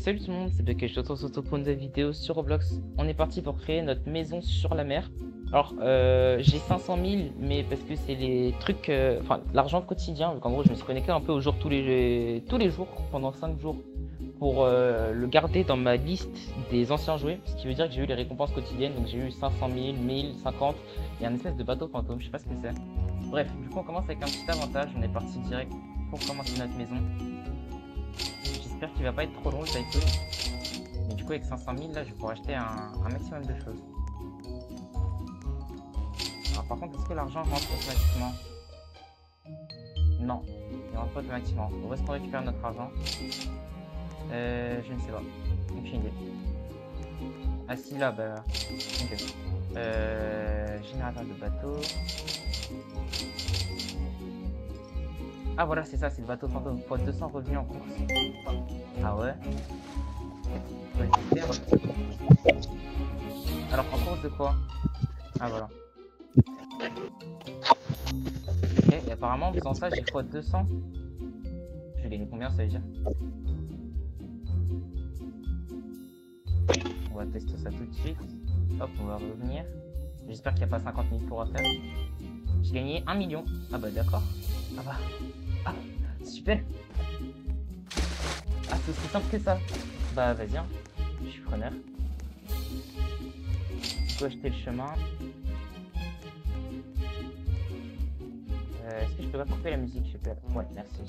Et salut tout le monde, c'est Black et je te retrouve pour une nouvelle vidéo sur Roblox. On est parti pour créer notre maison sur la mer. Alors, j'ai 500 000, mais parce que c'est les trucs, enfin, l'argent quotidien. Donc en gros, je me suis connecté un peu au jour tous les jours, pendant 5 jours, pour le garder dans ma liste des anciens jouets. Ce qui veut dire que j'ai eu les récompenses quotidiennes. Donc j'ai eu 500 000, 1000, 50 et un espèce de bateau fantôme, je sais pas ce que c'est. Bref, du coup, on commence avec un petit avantage. On est parti direct pour commencer notre maison. J'espère qu'il va pas être trop long le tycoon. Mais du coup avec 500 000 là je pourrais acheter un maximum de choses. Alors par contre est-ce que l'argent rentre automatiquement? Non, il rentre pas automatiquement. Où est-ce qu'on récupère notre argent? Je ne sais pas. Aucune idée. Ah si là bah. Ok. Générateur de bateau. Ah voilà c'est ça, c'est le bateau fantôme. Fois 200 revenus en course. Ah ouais. Alors en course de quoi? Ah voilà. Ok, et apparemment en faisant ça j'ai x 200. Je vais gagner combien ça veut dire? On va tester ça tout de suite. Hop, on va revenir. J'espère qu'il n'y a pas 50 000 tours à faire. J'ai gagné 1 million. Ah bah d'accord. Ah bah. Ah, super. Ah, c'est aussi simple que ça. Bah vas-y, hein. Je suis preneur. Du coup, acheter le chemin. Est-ce que je peux pas couper la musique, s'il te plaît? Ouais, merci.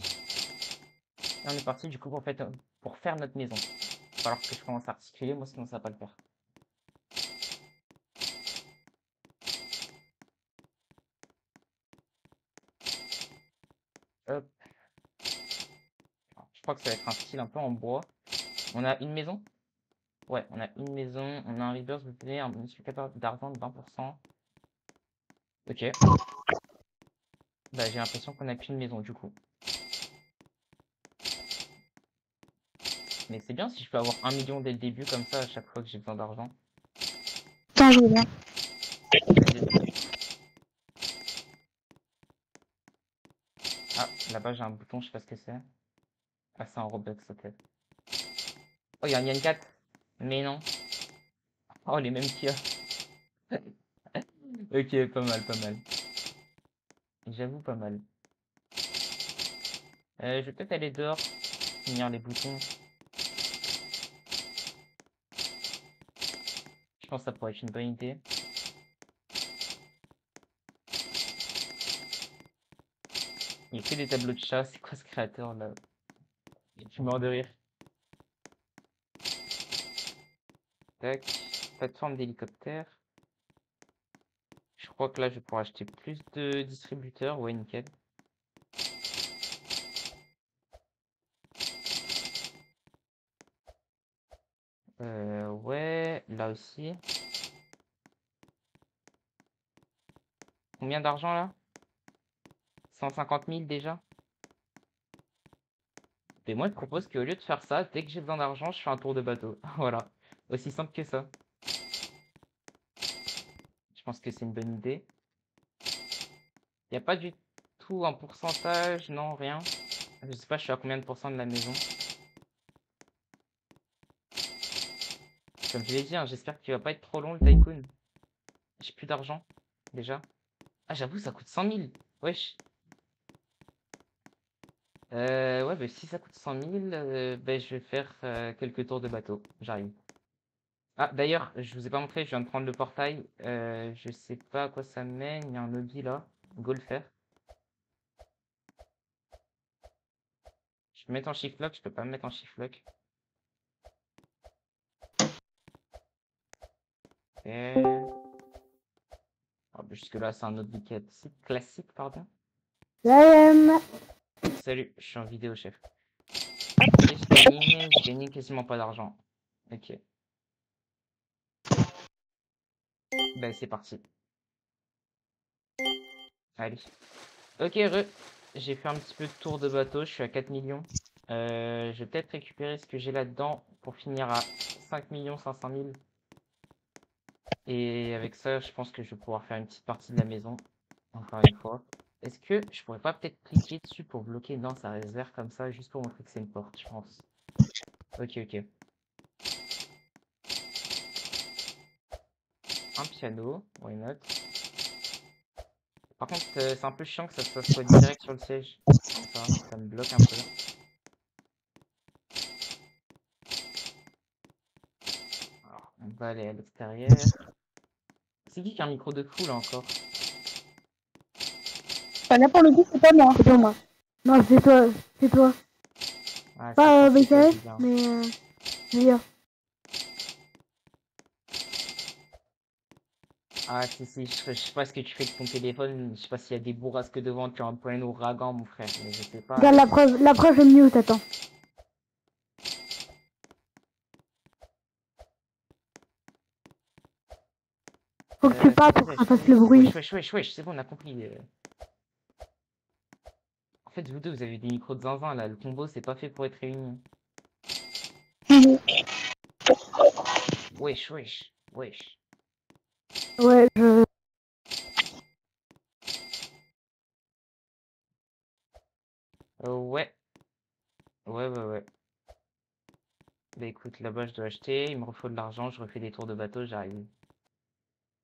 Et on est parti du coup pour faire notre maison. Il va falloir que je commence à articuler, moi sinon ça va pas le faire. Hop. Je crois que ça va être un style un peu en bois. On a une maison? Ouais, on a une maison, on a un rebirth, vous tenez un multiplicateur d'argent de 20%. Ok. Bah j'ai l'impression qu'on a qu'une maison du coup. Mais c'est bien si je peux avoir 1 million dès le début comme ça à chaque fois que j'ai besoin d'argent. Attends, je reviens. Ah, là-bas j'ai un bouton, je sais pas ce que c'est. Ah, c'est un Robux, ok. Oh, il y a un Nyan 4. Mais non. Oh, les mêmes qu'il y a. Ok, pas mal, pas mal. J'avoue, pas mal. Je vais peut-être aller dehors, finir les boutons. Je pense que ça pourrait être une bonne idée. Il y a que des tableaux de chat, c'est quoi ce créateur là? Tu meurs de rire. Tac, plateforme d'hélicoptère. Je crois que là je vais pouvoir acheter plus de distributeurs. Ouais, nickel. Ouais, là aussi. Combien d'argent là? 150 000 déjà? Et moi je propose qu'au lieu de faire ça, dès que j'ai besoin d'argent, je fais un tour de bateau. Voilà, aussi simple que ça. Je pense que c'est une bonne idée. Il n'y a pas du tout un pourcentage, non, rien. Je sais pas, je suis à combien de pourcents de la maison. Comme je l'ai dit, hein, j'espère qu'il va pas être trop long le tycoon. J'ai plus d'argent, déjà. Ah, j'avoue, ça coûte 100 000. Wesh. Ouais, bah, si ça coûte 100 000, bah, je vais faire quelques tours de bateau. J'arrive. Ah, d'ailleurs, je vous ai pas montré, je viens de prendre le portail. Je sais pas à quoi ça mène. Il y a un lobby là. Go le faire. Je peux me mettre en shift lock, je peux pas me mettre en shift lock. Et... Oh, bah, jusque là, c'est un lobby classique, pardon. Salut, je suis en vidéo, chef. Et j'ai gagné quasiment pas d'argent. Ok. Bah, c'est parti. Allez. Ok, j'ai fait un petit peu de tour de bateau, je suis à 4 millions. Je vais peut-être récupérer ce que j'ai là-dedans pour finir à 5 500 000. Et avec ça, je pense que je vais pouvoir faire une petite partie de la maison. Encore une fois. Est-ce que je pourrais pas peut-être cliquer dessus pour bloquer? Non, ça reste vert comme ça, juste pour montrer que c'est une porte, je pense. Ok, ok. un piano, why not. Par contre, c'est un peu chiant que ça soit direct sur le siège. Ça me bloque un peu. Alors, on va aller à l'extérieur. C'est qui a un micro de fou là encore? Enfin, là, pour le coup, c'est pas moi. C'est pas moi. Non, c'est toi. C'est toi. Ah, Pas c'est toi, BKS, Julien. mais Julien. Ah, si, je sais pas ce que tu fais de ton téléphone. Je sais pas s'il y a des bourrasques devant, tu as un point ouragan, mon frère. Mais je sais pas. Regarde la preuve est mute, attends. Faut que tu parles pour que ça fasse le bruit. Wesh, c'est bon, on a compris. En fait, vous deux, vous avez des micros de zinzin là. Le combo, c'est pas fait pour être réuni. Wesh. Ouais, Ouais. Bah écoute, là-bas, je dois acheter. Il me refaut de l'argent. Je refais des tours de bateau. J'arrive.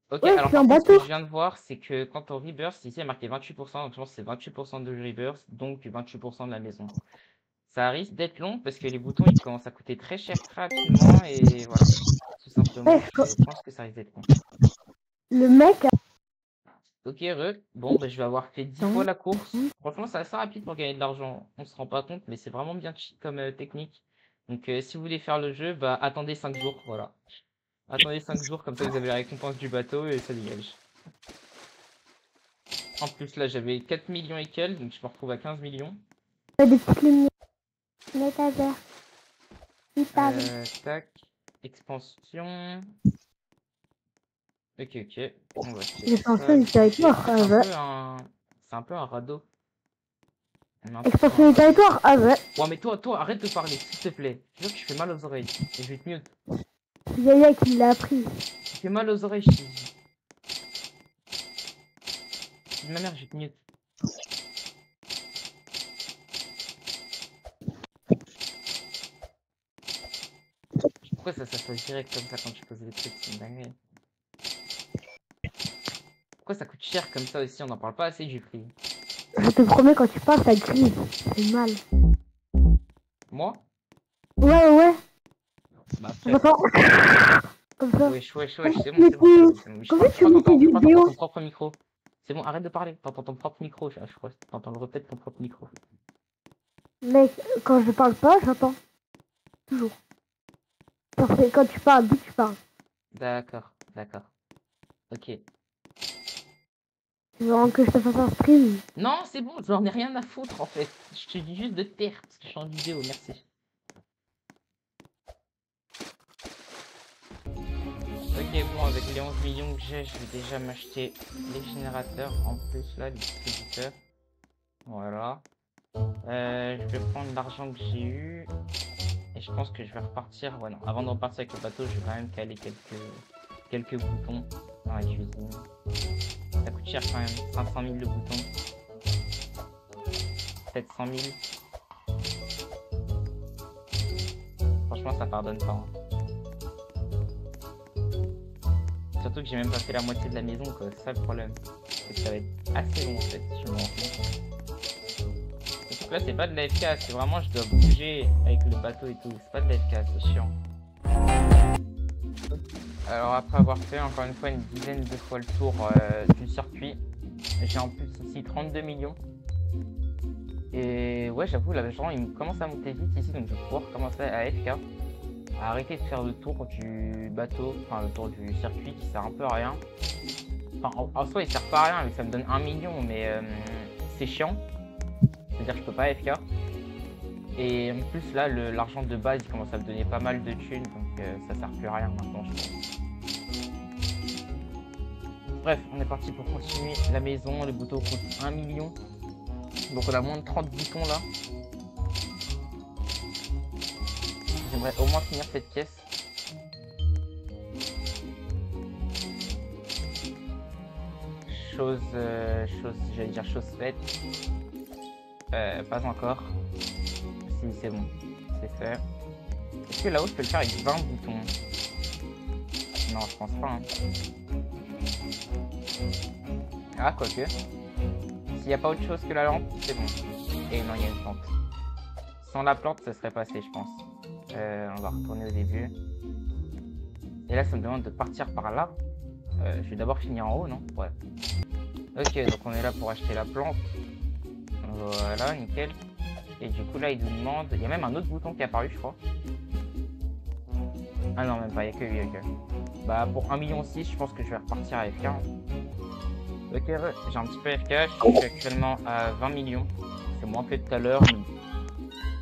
Ok, Ouais, alors je suis en par contre, ce que bateau. je viens de voir, c'est que quand on rebirth, ici, il y a marqué 28%. Donc je pense que c'est 28% de rebirth, donc 28% de la maison. Ça risque d'être long parce que les boutons, ils commencent à coûter très cher très rapidement. Et voilà, tout simplement, Ouais, je pense que ça risque d'être long. le mec Ok, bon, bah, je vais avoir fait 10 fois la course. Franchement, c'est assez rapide pour gagner de l'argent. On se rend pas compte, mais c'est vraiment bien cheat comme technique. Donc, si vous voulez faire le jeu, bah, attendez 5 jours, voilà. Attendez 5 jours, comme ça vous avez la récompense du bateau et ça dégage. En plus, là, j'avais 4 millions et quelques, donc je me retrouve à 15 millions. a des petites lumières. L'étagère. Tac, expansion. Ok. On va checker L'expansion ça. du territoire, C'est ah un ouais. peu c'est un peu un radeau. On est un peu sur un Expansion du radeau. territoire, ah ouais. Ouais, mais toi, arrête de parler, s'il te plaît. Je jure que je fais mal aux oreilles. Et je vais te mute. C'est Yaya qui l'a appris. Tu fais mal aux oreilles, je te dis. Dis ma mère, je vais te mute. Pourquoi ça s'affiche direct comme ça quand tu poses des trucs? C'est une dinguerie. Pourquoi ça coûte cher comme ça aussi? On n'en parle pas assez du prix. Je te promets, quand tu parles, ça grise. C'est mal. Moi? Ouais. Bah J'entends. Comme ça. wesh, c'est bon. Comment tu Je montes crois une que t'entends vidéo? ton propre micro. C'est bon, arrête de parler. T'entends ton propre micro, je crois. T'entends le reflet de ton propre micro. Mec, quand je parle pas, j'entends. Toujours. Parce que quand tu parles, dis que tu parles. D'accord. Ok. Tu veux vraiment que je te fasse un stream? Non, c'est bon, j'en ai rien à foutre en fait. Je te dis juste de taire parce que je suis en vidéo, merci. Ok, bon, avec les 11 millions que j'ai, je vais déjà m'acheter les générateurs en plus là, les distributeurs. Voilà. Je vais prendre l'argent que j'ai eu et je pense que je vais repartir. Ouais, non, avant de repartir avec le bateau, je vais quand même caler quelques boutons dans la cuisine. Ça coûte cher quand même, 500 000 le bouton. 700 000. Franchement, ça pardonne pas. Hein. Surtout que j'ai même pas fait la moitié de la maison, quoi. C'est ça le problème. C'est que ça va être assez long en fait, si je me rends compte. Surtout que là, c'est pas de la FK, c'est vraiment je dois bouger avec le bateau et tout. C'est pas de la FK, c'est chiant. Alors, après avoir fait encore une fois une dizaine de fois le tour du circuit, j'ai en plus ici 32 millions. Et ouais, j'avoue, l'argent il commence à monter vite ici, donc je vais pouvoir commencer à FK. À arrêter de faire le tour du bateau, enfin le tour du circuit qui sert un peu à rien. Enfin, en soi, il sert pas à rien, mais ça me donne 1 million, mais c'est chiant. C'est-à-dire que je peux pas FK. Et en plus, là, l'argent de base, il commence à me donner pas mal de thunes, donc ça sert plus à rien maintenant, je pense. Bref, on est parti pour continuer la maison. Le bouton coûte 1 million. Donc on a moins de 30 boutons là. J'aimerais au moins finir cette pièce. J'allais dire chose faite. Pas encore. Si, c'est bon. C'est fait. Est-ce que là-haut je peux le faire avec 20 boutons? Non, je pense pas. Hein. Ah, quoique. S'il n'y a pas autre chose que la lampe, c'est bon. Et non, il y a une plante. Sans la plante, ça serait passé, je pense. On va retourner au début. Et là, ça me demande de partir par là. Je vais d'abord finir en haut, non? Ouais. Ok, donc on est là pour acheter la plante. Voilà, nickel. Et du coup, là, il nous demande... Il y a même un autre bouton qui est apparu, je crois. Ah non, même pas, il n'y a que lui, ok. Bah, pour 1,6 million, je pense que je vais repartir à FK. Hein. Ok, j'ai un petit peu FK. Je suis actuellement à 20 millions. C'est moins que tout à l'heure.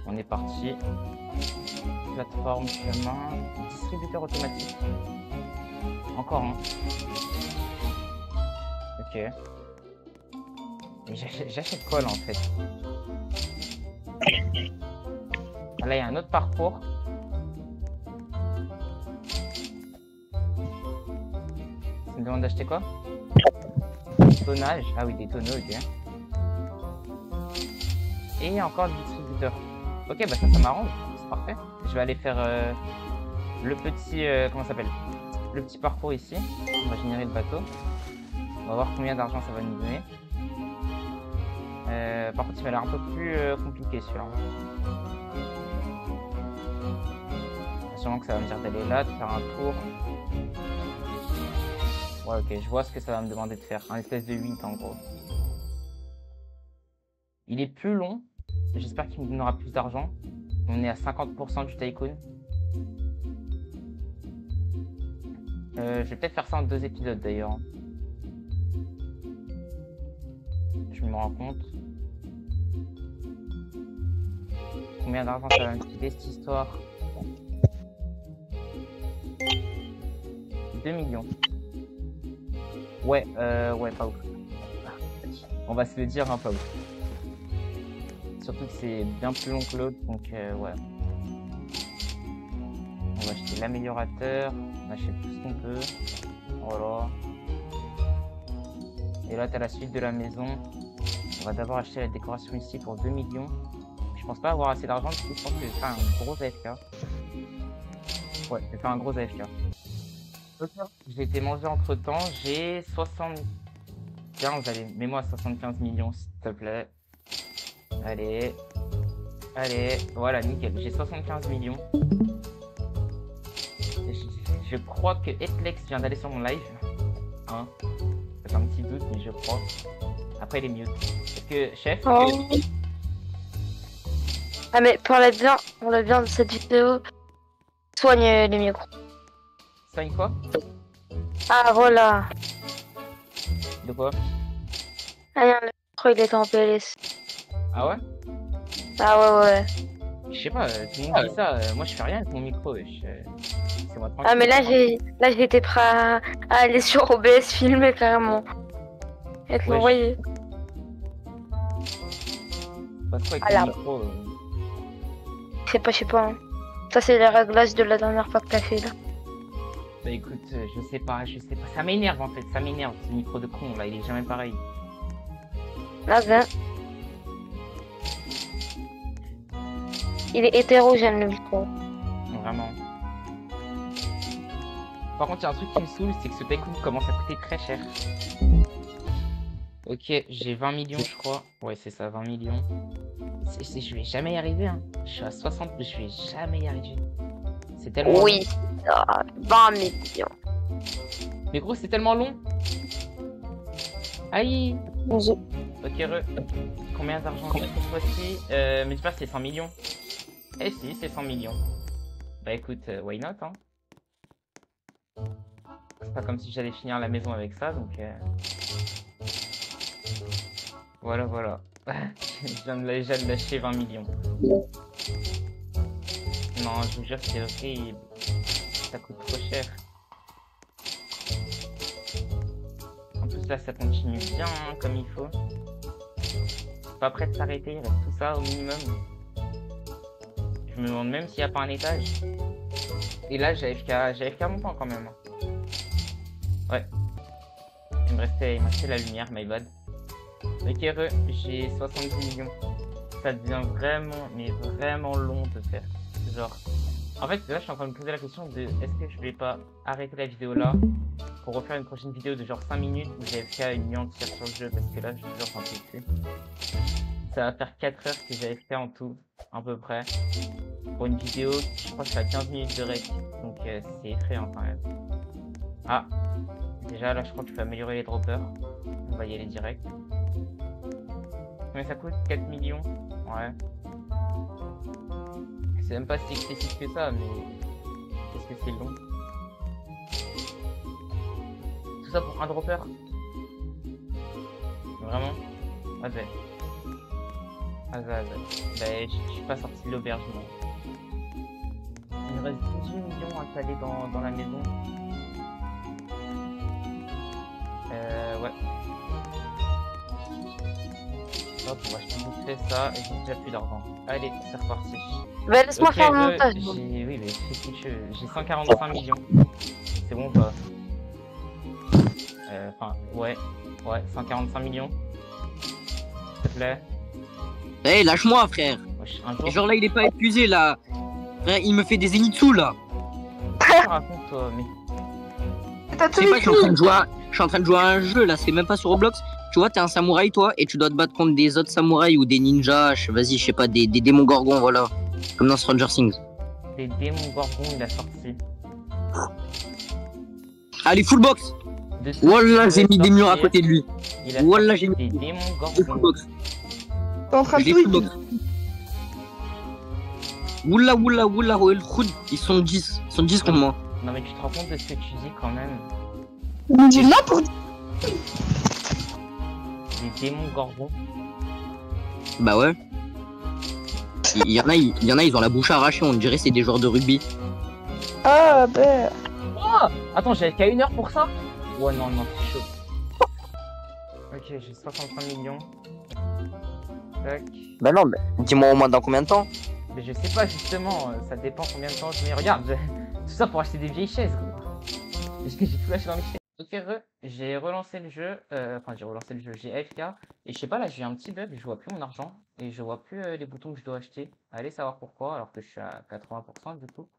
On est parti. Plateforme, chemin, distributeur automatique. Encore un. Ok. Mais j'achète quoi là en fait? Ah, là il y a un autre parcours. Ça me demande d'acheter quoi? Tonnage. Ah oui, des tonneaux, ok. Et encore du distributeur. Ok, bah ça m'arrange. C'est parfait. Je vais aller faire le petit... comment ça s'appelle? Le petit parcours ici. On va générer le bateau. On va voir combien d'argent ça va nous donner. Par contre, il m'a l'air un peu plus compliqué celui-là. Sûrement que ça va me dire d'aller là, de faire un tour. Ouais, ok, je vois ce que ça va me demander de faire. Un espèce de 8 en gros. Il est plus long. J'espère qu'il me donnera plus d'argent. On est à 50% du tycoon. Je vais peut-être faire ça en 2 épisodes d'ailleurs. Je me rends compte. Combien d'argent ça va me coûter cette histoire? 2 millions. Ouais, pas ouf. On va se le dire, hein, pas ouf. Surtout que c'est bien plus long que l'autre, donc ouais. On va acheter l'améliorateur, on achète tout ce qu'on peut. Voilà. Et là, t'as la suite de la maison. On va d'abord acheter la décoration ici pour 2 millions. Je pense pas avoir assez d'argent, du coup, je pense que je vais faire un gros AFK. Ouais, je vais faire un gros AFK. Ok, j'ai été mangé entre temps, j'ai 75, allez, mets-moi 75 millions s'il te plaît. Allez, voilà, nickel, j'ai 75 millions. Je crois que Etlex vient d'aller sur mon live. Hein, c'est un petit doute, mais je crois. Après, il est mute. Est-ce que, chef? Oh. Ah mais pour le bien de cette vidéo, soigne les micros. Soigne quoi? Ah voilà. De quoi? Ah non, le micro il est en PLS. Ah ouais? Ah ouais. Je sais pas, tout le monde dit ça, moi je fais rien avec mon micro, c'est moi tranquille. Ah mais là j'étais prêt à aller sur OBS filmer carrément. Et te l'envoyer. Pas trop avec voilà. mon micro. Je sais pas. Hein. Ça c'est les réglages de la dernière fois que t'as fait là. Bah écoute, je sais pas. Ça m'énerve en fait, ce micro de con là, il est jamais pareil. Là, ben. Il est hétérogène le micro. Vraiment. Par contre, il y a un truc qui me saoule, c'est que ce tycoon commence à coûter très cher. Ok, j'ai 20 millions je crois. Ouais, c'est ça, 20 millions. Je vais jamais y arriver, hein. Je suis à 60, mais je vais jamais y arriver. C'est tellement oui, long. 20 millions. Mais gros, c'est tellement long. Aïe. Ok, combien d'argent cette fois-ci? Mais j'espère que c'est 100 millions. Eh si, c'est 100 millions. Bah écoute, why not, hein. C'est pas comme si j'allais finir la maison avec ça, donc... Voilà. Je viens de lâcher 20 millions. Non, je vous jure, c'est horrible. Ça coûte trop cher. En plus, là, ça continue bien, hein, comme il faut. C'est pas prêt de s'arrêter, il reste tout ça au minimum. Je me demande même s'il n'y a pas un étage. Et là, j'ai AFK longtemps quand même. Ouais. Il me restait la lumière, my bad. Ok, j'ai 70 millions. Ça devient vraiment, mais vraiment long de faire. Genre, En fait, là, je suis en train de me poser la question de est-ce que je vais pas arrêter la vidéo là pour refaire une prochaine vidéo de genre 5 minutes où j'ai fait une nuit entière sur le jeu parce que là, je jure, j'en peux plus. Ça va faire 4 heures que j'avais fait en tout, à peu près. Pour une vidéo, je crois que je suis à 15 minutes de rec, donc c'est effrayant quand même. Ah, déjà là, je crois que je peux améliorer les droppers. On va y aller direct. Combien ça coûte? 4 millions? Ouais. C'est même pas si excessif que ça, mais qu'est-ce que c'est long. Tout ça pour un dropper. Vraiment? Ah ben. Ah ben, je suis pas sorti de l'auberge, non. Il me reste 18 millions installés dans la maison. Ouais. Hop, on va acheter ça et j'ai déjà plus d'argent. Allez, c'est reparti. Bah, laisse-moi faire le montage. Oui, mais fais ce que tu veux. J'ai 145 millions. C'est bon ou pas? Enfin, ouais, 145 millions. S'il te plaît. Eh, lâche-moi, frère. Wesh, un jour, Genre là, il est pas épuisé, là. Frère, il me fait des zenitsu, là. raconte-toi, mais... T'as tout C'est pas que vécu. je suis en train de jouer à un jeu, là. C'est même pas sur Roblox. Tu vois, t'es un samouraï, toi, et tu dois te battre contre des autres samouraïs ou des ninjas. Vas-y, je sais pas, des démons gorgons, voilà. Comme dans Stranger Things. Les démons gorgons, il a sorti. Allez, full box. De ce Wallah, qu'il j'ai mis veut des murs à sortir, côté de lui. Il a Wallah, sorti j'ai mis des démons des full gorgons. box. T'es en train de J'ai tout full box. Oula, ils sont 10. Ils sont 10 contre moi. Non mais tu te rends compte de ce que tu dis quand même. Il dit n'importe Les démons gorgons. Bah ouais. Il y en a, ils ont la bouche arrachée. On dirait c'est des joueurs de rugby. Ah, ben. Oh, attends, j'avais qu'à 1 heure pour ça? Ouais, non, c'est chaud. Ok, j'ai 65 millions. Tac. Bah non, mais dis-moi au moins dans combien de temps. Mais je sais pas justement, ça dépend combien de temps je m'y regarde. Tout ça pour acheter des vieilles chaises, quoi. J'ai tout lâché dans mes chaises. Ok, j'ai relancé le jeu, j'ai AFK, et je sais pas, là j'ai un petit bug, je vois plus mon argent, et je vois plus les boutons que je dois acheter. Allez savoir pourquoi, alors que je suis à 80% du coup.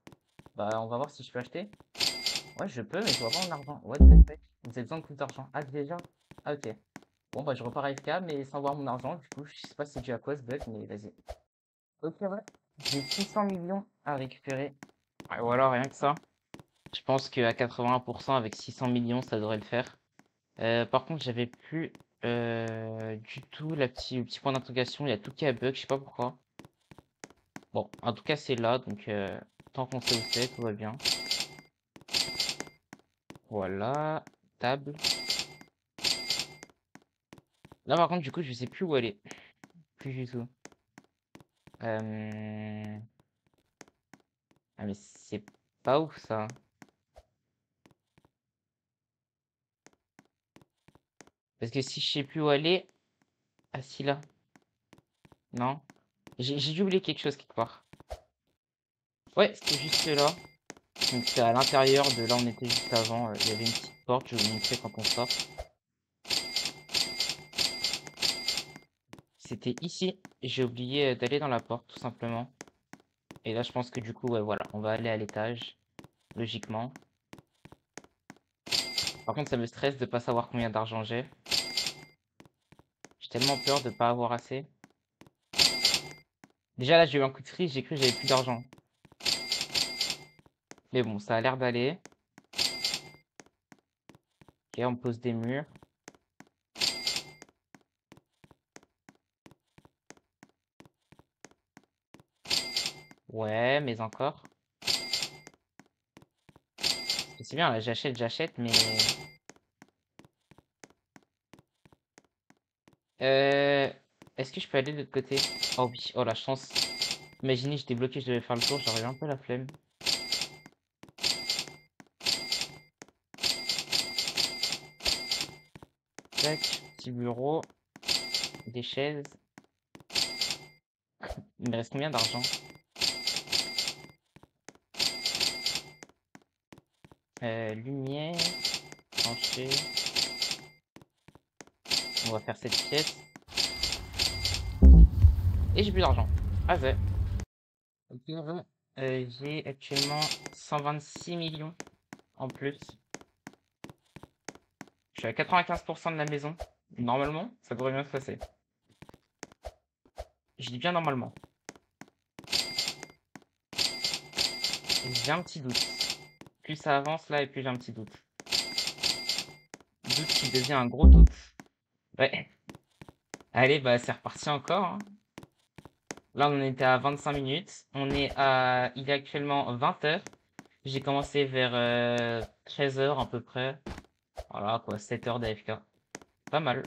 Bah on va voir si je peux acheter. Ouais, je peux, mais je vois pas mon argent. What the fuck? Vous avez besoin de plus d'argent. Ah, déjà? Ah, ok. Bon, bah je repars AFK, mais sans voir mon argent, du coup, je sais pas si c'est dû à quoi ce bug, mais vas-y. Ok, ouais. J'ai 600 millions à récupérer. Ouais, ou alors rien que ça. Je pense qu'à 80% avec 600 millions, ça devrait le faire. Par contre, j'avais plus du tout le petit point d'interrogation. Il y a tout qui a bug, je sais pas pourquoi. Bon, en tout cas, c'est là, donc tant qu'on sait où c'est, tout va bien. Voilà, table. Là, par contre, du coup, je sais plus où aller. Plus du tout. Ah, mais c'est pas ouf ça. Parce que si je sais plus où aller. Ah, si là. Non. J'ai dû oublier quelque chose quelque part. Ouais, c'était juste là. Donc c'est à l'intérieur de là où on était juste avant. Il y avait une petite porte, je vais vous montrer quand on sort. C'était ici. J'ai oublié d'aller dans la porte, tout simplement. Et là, je pense que du coup, ouais, voilà. On va aller à l'étage. Logiquement. Par contre, ça me stresse de pas savoir combien d'argent j'ai. J'ai tellement peur de pas avoir assez. Déjà là, j'ai eu un coup de frise, j'ai cru que j'avais plus d'argent. Mais bon, ça a l'air d'aller. Ok, on pose des murs. Ouais, mais encore. C'est bien, là, j'achète, mais... Est-ce que je peux aller de l'autre côté? Oh oui, oh la chance. Imaginez, j'étais bloqué, je devais faire le tour, j'aurais eu un peu la flemme. Tac, petit bureau. Des chaises. Il me reste combien d'argent? Lumière. Plancher. On va faire cette pièce. Et j'ai plus d'argent. Ah ouais. Ok, J'ai actuellement 126 millions en plus. Je suis à 95% de la maison. Normalement, ça devrait bien se passer. Je dis bien normalement. J'ai un petit doute. Plus ça avance là et plus j'ai un petit doute. Doute qui devient un gros doute. Ouais. Allez, bah c'est reparti encore. Hein. Là, on était à 25 minutes. Il est actuellement 20h. J'ai commencé vers 13h à peu près. Voilà, quoi, 7h d'AFK. Pas mal.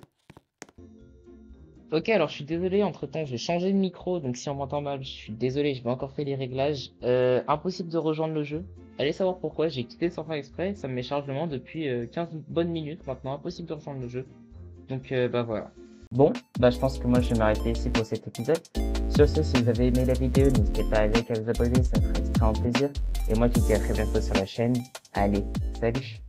Ok, alors je suis désolé, entre-temps, j'ai changé de micro, donc si on m'entend mal, je suis désolé, je vais encore faire les réglages. Impossible de rejoindre le jeu. Allez savoir pourquoi, j'ai quitté sans faire exprès, ça me met chargement depuis 15 bonnes minutes maintenant, impossible de rejoindre le jeu. Donc bah voilà. Bon, bah je pense que moi je vais m'arrêter ici pour cet épisode. Sur ce, si vous avez aimé la vidéo, n'hésitez pas à liker, à vous abonner, ça me ferait extrêmement plaisir. Et moi je vous dis à très bientôt sur la chaîne. Allez, salut!